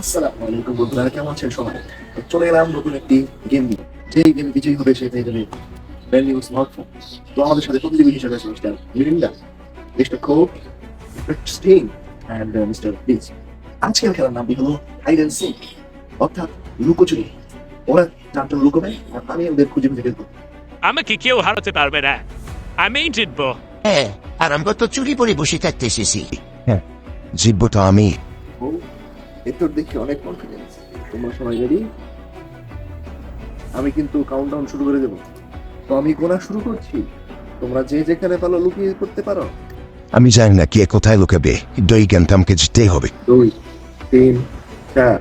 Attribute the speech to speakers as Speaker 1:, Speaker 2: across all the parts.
Speaker 1: আসসালামু আলাইকুম বন্ধুরা, কেমন আছেন সবাই? তো চলে এলাম নতুন একটি গেম নিয়ে। যেই গেমে বিজয়ী হবে সে পেয়ে যাবে ব্র্যান্ড নিউ স্মার্টফোন। তো আমাদের সাথে প্রতিযোগী হিসেবে আছে mister Mirinda, mister Coke, mister Sting and mister beach. আজকের খেলার নামটি হলো হাইড অ্যান্ড সিক, অর্থাৎ লুকোচুরি। ওরা চারজন লুকোবে আর আমি ওদের খুঁজে খুঁজে বের করবো।
Speaker 2: আমাকে কেউ হারাতে পারবে না, আমি জিতবো।
Speaker 3: হ্যাঁ, আর আমরা তো চুরি করে বসে থাকতে এসেছি। হ্যাঁ, জিতবো তো আমি।
Speaker 1: ও, এর দেখি অনেক কনফিডেন্স। তোমরা সবাই রেডি? আমি কিন্তু কাউন্টডাউন শুরু করে দেবো। তো আমি গোনা শুরু করছি। তোমরা যে যেখানে পারো লুকিয়ে করতে পারো।
Speaker 3: আমি জানি না কে কোথায় লুকাবে, দুই গেমটা আমাকে জিততেই হবে।
Speaker 1: 2, 3, 4।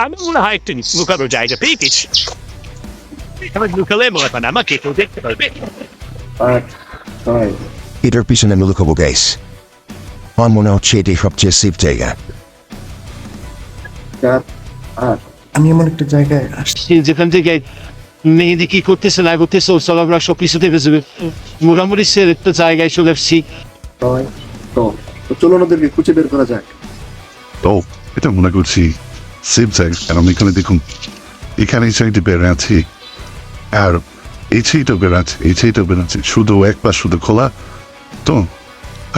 Speaker 2: আমি মনে হয় একটু লুকানোর জায়গা পেয়ে গেছি। এবার লুকালে মনে হয় না আমাকে কেউ দেখতে পারবে।
Speaker 1: 5, 6,
Speaker 3: এটার পিছনে আমি লুকাবো গাইস। আমার মনে হচ্ছে এটাই সবচেয়ে সেফ জায়গা।
Speaker 1: 4, 8। আমি এমন একটা জায়গায় আসছি
Speaker 4: যেখান থেকে মেহেদি কি করতেছে না করতেছে ওর আমরা সব কিছু দেখে যাবে। মোটামুটি সে একটা জায়গায় চলে আসছি।
Speaker 1: 6, 10। তো চলুন ওদেরকে খুঁজে বের করা যাক।
Speaker 5: তো এটা মনে করছি সেফ জায়গা, কারণ এখানে দেখুন, এখানে এই সাইডে বেড়ে আছে আর এই সাইডও বেড়ে আছে, এই সাইডও বেড়ে আছে, শুধু এক পাশ শুধু খোলা। তো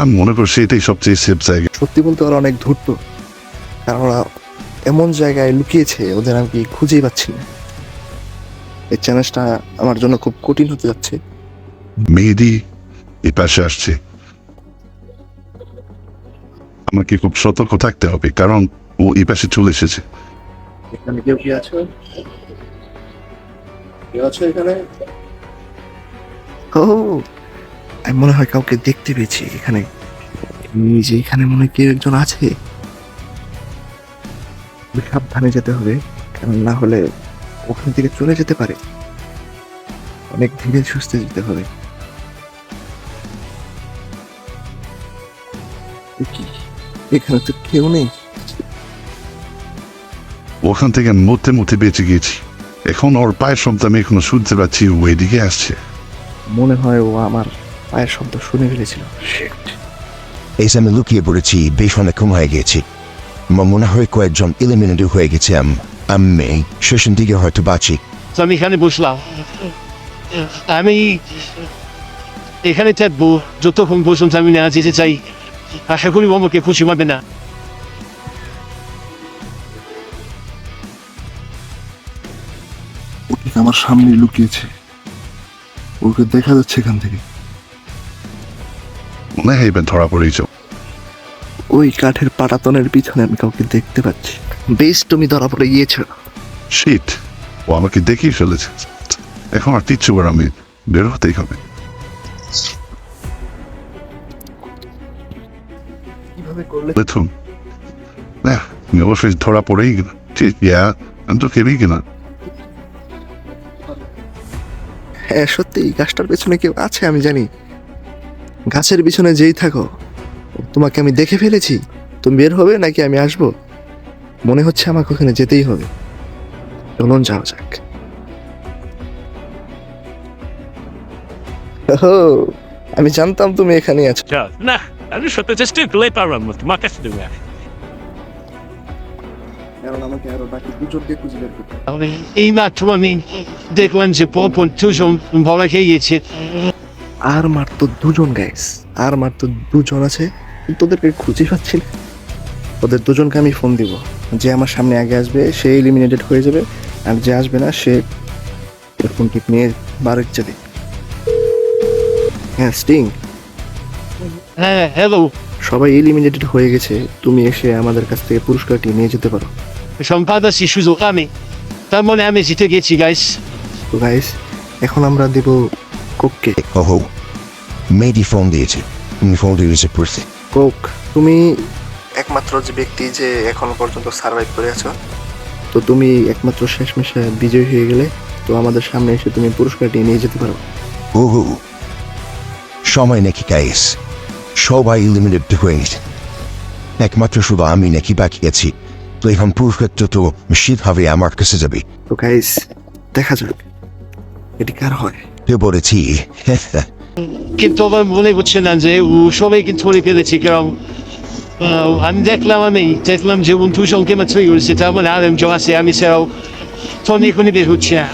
Speaker 5: আমি মনে করছি এটাই সবচেয়ে সেফ জায়গা।
Speaker 1: সত্যি বলতে ওরা অনেক ধূর্ত, কারণ ওরা এমন জায়গায় লুকিয়েছে ওদের আমি খুঁজেই পাচ্ছি না। এই চ্যালেঞ্জটা আমার জন্য খুব কঠিন হতে যাচ্ছে।
Speaker 5: মেহেদি এই পাশে আসছে, আমাকে খুব সতর্ক থাকতে হবে, কারণ ও এই পাশে চলে এসেছে।
Speaker 1: এখানে কেউ কি আছো? কেউ আছো এখানে? ও, আমি মনে হয় কাউকে দেখতে পেয়েছি এখানে। এই যে এখানে মনে হয় কেউ একজন আছে। সাবধানে যেতে হবে, কারণ না হলে ওখান থেকে চলে যেতে পারে। অনেক ধীরে সুস্থে যেতে হবে। কি, এখানে তো কেউ নেই।
Speaker 5: ওখান থেকে মরতে মরতে বেঁচে গিয়েছি। এখন ওর পায়ের শব্দ আমি এখনো শুনতে পাচ্ছি, ও এদিকে আসছে।
Speaker 1: মনে হয় ও আমার পায়ের শব্দ শুনে ফেলেছিল। Shit!
Speaker 3: এই যে আমি লুকিয়ে পড়েছি, বেশ অনেকক্ষণ হয়ে গেছি। আমার মনে হয় কয়েকজন এলিমিনেটেড হয়ে গেছে। আমি শেষের দিকে হয়তো বাঁচি।
Speaker 4: তো আমি এখানে বসলাম, আমি এখানে থাকবো যতক্ষণ পর্যন্ত আমি না যেতে চাই। আশা করি ও আমাকে খুশি পাবে না।
Speaker 1: ও ঠিক আমার সামনে লুকিয়েছে, ওকে দেখা যাচ্ছে এখান থেকে।
Speaker 5: মনে হয় এবার ধরা পড়েছ।
Speaker 1: ওই কাঠের পাটাতনের পিছনে আমি কাউকে দেখতে পাচ্ছি। বেশ, তুমি ধরা পড়ে গিয়েছো।
Speaker 5: শিট, ও আমাকে দেখেই ফেলেছে। এখন আর কিচ্ছু করার, আমি বের হতেই হবে।
Speaker 1: কিভাবে করলে?
Speaker 5: দেখুন, না আমি অবশ্যই ধরা পড়েই গেলাম। ঠিক, আমি তো খেলেই গেলাম।
Speaker 1: হ্যাঁ সত্যি, গাছটার পেছনে কেউ আছে আমি জানি। গাছের পিছনে যেই থাকো, তোমাকে আমি দেখে ফেলেছি। তুমি বের হবে নাকি আমি আসবো? মনে হচ্ছে আমাকে ওখানে যেতেই হবে। চলুন যাওয়া যাক। ওহো, আমি জানতাম তুমি এখানে আছো।
Speaker 2: না, আমি সত্যি চেষ্টা করলে পারলাম না, তোমার কাছে দেবো।
Speaker 1: কারণ আমাকে আরো বাকি দুজনকে খুঁজে বের করতে হবে।
Speaker 4: তাহলে এই মাত্র আমি দেখলাম যে পরপর দুজন ভরা খেয়ে গেছে।
Speaker 1: আর মাত্র দুজন গাইস, আর মাত্র দুজন আছে, কিন্তু ওদেরকে খুঁজে পাচ্ছি না। ওদের দুজনকে আমি ফোন দিব। যে আমার সামনে আগে আসবে সে এলিমিনেটেড হয়ে যাবে, আর যে আসবে না সে ফোন টিপ নিয়ে বারেক যাবে। হ্যাঁ স্টিং,
Speaker 4: হ্যাঁ, হ্যালো।
Speaker 1: সবাই এলিমিনেটেড হয়ে গেছে। তুমি এসে আমাদের কাছ থেকে পুরস্কারটি নিয়ে যেতে পারো।
Speaker 4: সম্পাদা শিশু আমি, তার মানে আমি জিতে গেছি গাইস।
Speaker 1: তো গাইস, এখন আমরা দেব কোককে।
Speaker 3: ওহো, মেয়েটি ফোন দিয়েছে। তুমি ফোন দিয়েছে পড়তে।
Speaker 1: কোক, তুমি একমাত্র যে ব্যক্তি যে এখন পর্যন্ত সার্ভাইভ করে আছো। তো তুমি একমাত্র শেষমেশে বিজয়ী হয়ে গেলে, তো আমাদের সামনে এসে তুমি পুরস্কারটি নিয়ে যেতে পারো।
Speaker 3: ওহো, সময় নাকি গাইস? সবাই এলিমিনেটেড হয়ে গেছে, একমাত্র শুধু আমি নাকি বাকি আছি। তো এখন পুরস্কারটা তো নিশ্চিতভাবে আমার কাছে যাবে।
Speaker 1: তো গাইস, দেখা যাক এটি কার হয়।
Speaker 3: তো বলেছি।
Speaker 4: কিন্তু আমার মনে হচ্ছে না যে ও সবাই কিন্তু ধরে ফেলেছি, কারণ আমি দেখলাম যে তুষলকে মাত্র হয়েছে তার মানে আর একজন আছে আমি ছাড়াও তখন এখনই বের হচ্ছে না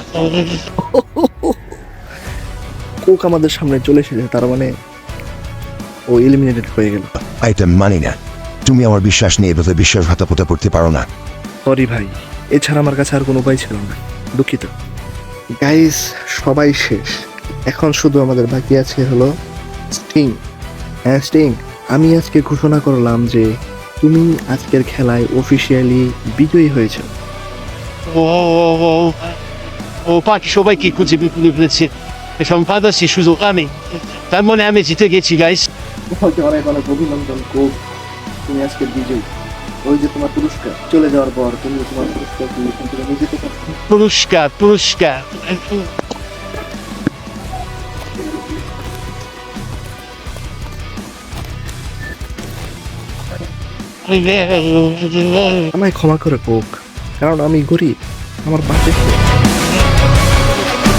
Speaker 1: কোক আমাদের সামনে চলে এসেছে, তার মানে ও এলিমিনেটেড হয়ে গেল।
Speaker 3: এটা মানি না। তুমি আমার বিশ্বাস নিয়ে এভাবে বিশ্বাসঘাতকতা করতে পারো না।
Speaker 1: সরি ভাই, এছাড়া আমার কাছে আর কোনো উপায় ছিল না, দুঃখিত। গাইস, সবাই শেষ, এখন শুধু আমাদের বাকি আছে হলো স্টিং। হ্যাঁ স্টিং, আমি আজকে ঘোষণা করলাম যে তুমি আজকের খেলায় অফিসিয়ালি বিজয়ী হয়েছে।
Speaker 4: ও ও বাকি সবাইকে খুঁজে বের ফেলেছে এখন পাচ্ছি শুধু আমি তার মানে আমি জিতে গেছি গাইস
Speaker 1: তোমাকে অনেক অনেক অভিনন্দন কোক, তুমি আজকে বিজয়ী। ওই যে তোমার পুরস্কার, চলে যাওয়ার পর তুমি তোমার পুরস্কার নিয়ে যেতে পারছো।
Speaker 4: পুরস্কার
Speaker 1: আমায় ক্ষমা করে কোক, কারণ আমি গরিব, আমার বাজেট নেই।